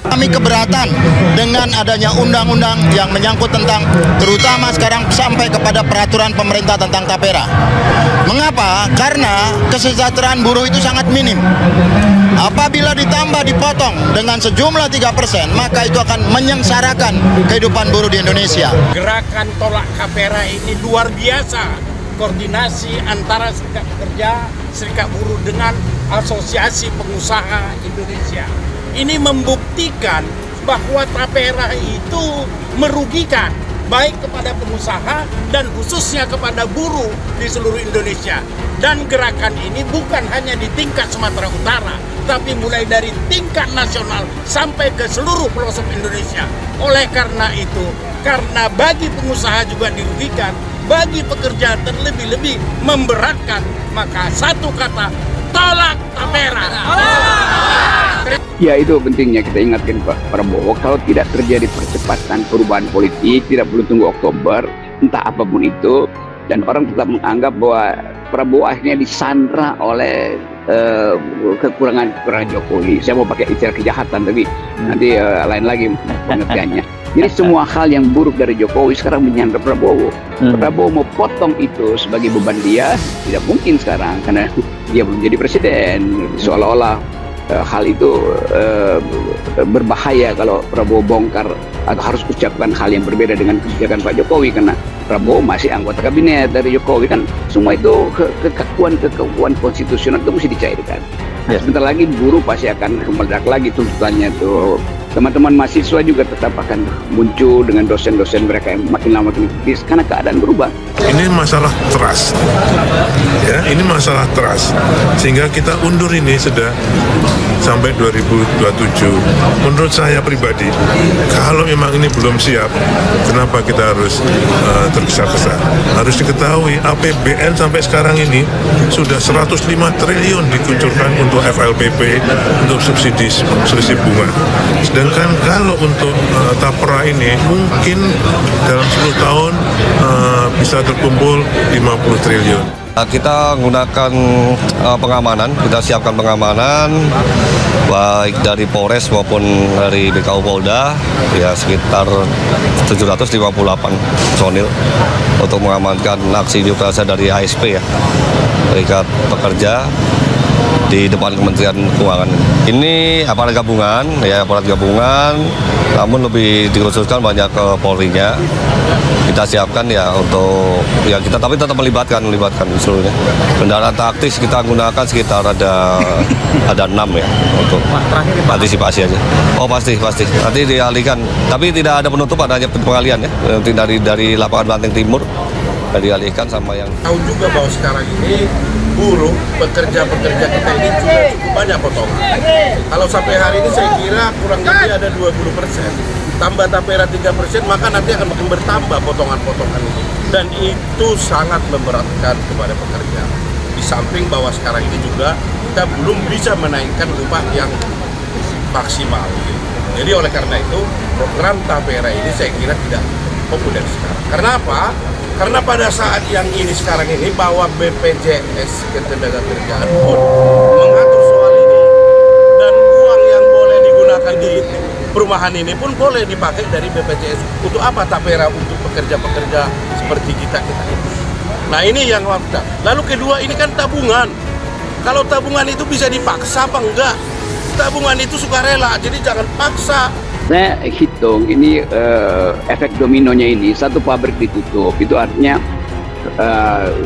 Kami keberatan dengan adanya undang-undang yang menyangkut tentang, terutama sekarang sampai kepada peraturan pemerintah tentang tapera. Mengapa? Karena kesejahteraan buruh itu sangat minim. Apabila ditambah dipotong dengan sejumlah 3%, maka itu akan menyengsarakan kehidupan buruh di Indonesia. Gerakan tolak tapera ini luar biasa. Koordinasi antara serikat pekerja, serikat buruh dengan Asosiasi Pengusaha Indonesia. Ini membuktikan bahwa tapera itu merugikan baik kepada pengusaha dan khususnya kepada buruh di seluruh Indonesia. Dan gerakan ini bukan hanya di tingkat Sumatera Utara, tapi mulai dari tingkat nasional sampai ke seluruh pelosok Indonesia. Oleh karena itu, karena bagi pengusaha juga dirugikan, bagi pekerja terlebih-lebih memberatkan, maka satu kata, tolak tapera. Ya, itu pentingnya kita ingatkan Pak Prabowo, kalau tidak terjadi percepatan perubahan politik, tidak perlu tunggu Oktober, entah apapun itu, dan orang tetap menganggap bahwa Prabowo akhirnya disandra oleh kekurangan Jokowi. Saya mau pakai istilah kejahatan, tapi nanti lain lagi pengertiannya. Jadi semua hal yang buruk dari Jokowi sekarang menyandra Prabowo. Prabowo mau potong itu sebagai beban dia, tidak mungkin sekarang karena dia belum jadi presiden. Seolah-olah hal itu berbahaya kalau Prabowo bongkar atau harus ucapkan hal yang berbeda dengan kebijakan Pak Jokowi, karena Prabowo masih anggota kabinet dari Jokowi, kan semua itu kekakuan konstitusional itu mesti dicairkan. Nah, sebentar lagi buruh pasti akan meledak lagi tuntutannya tuh. Teman-teman mahasiswa juga tetap akan muncul dengan dosen-dosen mereka yang makin lama makin kritis karena keadaan berubah. Ini masalah trust, ya, ini masalah trust, sehingga kita undur ini sudah sampai 2027. Menurut saya pribadi, kalau memang ini belum siap, kenapa kita harus tergesa-gesa? Harus diketahui APBN sampai sekarang ini sudah 105 triliun dikucurkan untuk FLPP, untuk subsidi selisih bunga. Sedangkan kalau untuk tapera ini mungkin dalam 10 tahun bisa terkumpul 50 triliun. Kita menggunakan pengamanan, kita siapkan pengamanan baik dari Polres maupun dari BKU Polda, ya sekitar 758 personil untuk mengamankan aksi unjuk rasa dari ASP, ya, Serikat Pekerja, di depan Kementerian Keuangan. Ini aparat gabungan, ya, aparat gabungan, namun lebih dikhususkan banyak ke Polri-nya. Kita siapkan ya untuk, ya kita tapi tetap melibatkan seluruhnya. Kendaraan taktis kita gunakan sekitar ada 6 ya untuk antisipasi aja. Oh pasti nanti dialihkan, tapi tidak ada penutupan, hanya pengalian ya. Nanti dari lapangan Banteng Timur dialihkan sama yang. Tahu juga bahwa sekarang ini buruh, pekerja-pekerja kita ini juga cukup banyak potongan. Kalau sampai hari ini saya kira kurang lebih ada 20%. Tambah tapera 3%, maka nanti akan makin bertambah potongan-potongan ini. Dan itu sangat memberatkan kepada pekerja. Di samping bahwa sekarang ini juga kita belum bisa menaikkan upah yang maksimal. Jadi oleh karena itu program tapera ini saya kira tidak populer sekarang. Karena apa? Karena pada saat yang ini sekarang ini bahwa BPJS Ketenagakerjaan pun mengatur soal ini, dan uang yang boleh digunakan di perumahan ini pun boleh dipakai dari BPJS. Untuk apa tapera? Untuk pekerja-pekerja seperti kita ini. Nah ini yang waktu. Lalu kedua, ini kan tabungan. Kalau tabungan itu bisa dipaksa apa enggak? Tabungan itu sukarela, jadi jangan paksa. Saya hitung ini efek dominonya ini, satu pabrik ditutup, itu artinya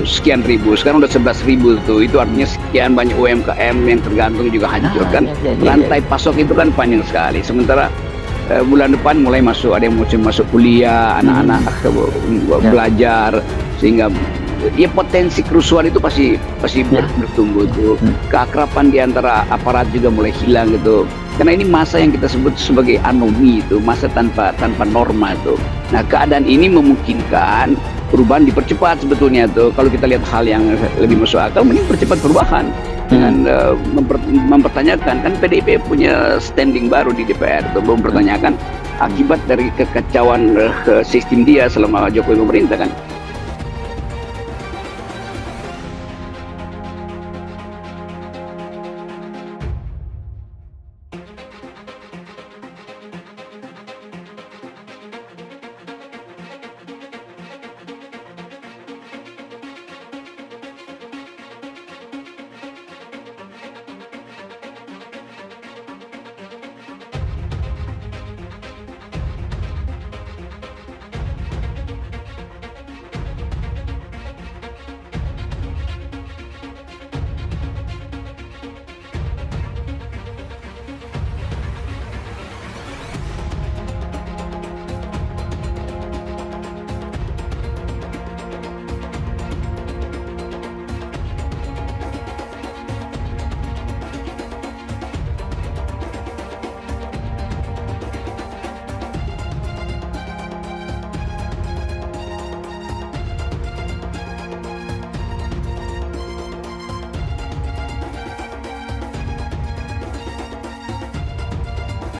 sekian ribu, sekarang udah 11.000 tuh, itu artinya sekian banyak UMKM yang tergantung juga hancur kan. Rantai pasok itu kan panjang sekali. Sementara bulan depan mulai masuk, ada yang masuk kuliah, anak-anak belajar, sehingga ya potensi kerusuhan itu pasti bertumbuh tuh. Keakraban di antara aparat juga mulai hilang gitu. Karena ini masa yang kita sebut sebagai anomi itu, masa tanpa norma itu. Nah, keadaan ini memungkinkan perubahan dipercepat sebetulnya tuh. Kalau kita lihat hal yang lebih masuk akal, mending percepat perubahan dengan mempertanyakan, kan PDIP punya standing baru di DPR tuh, mempertanyakan akibat dari kekacauan sistem dia selama Jokowi memerintah kan.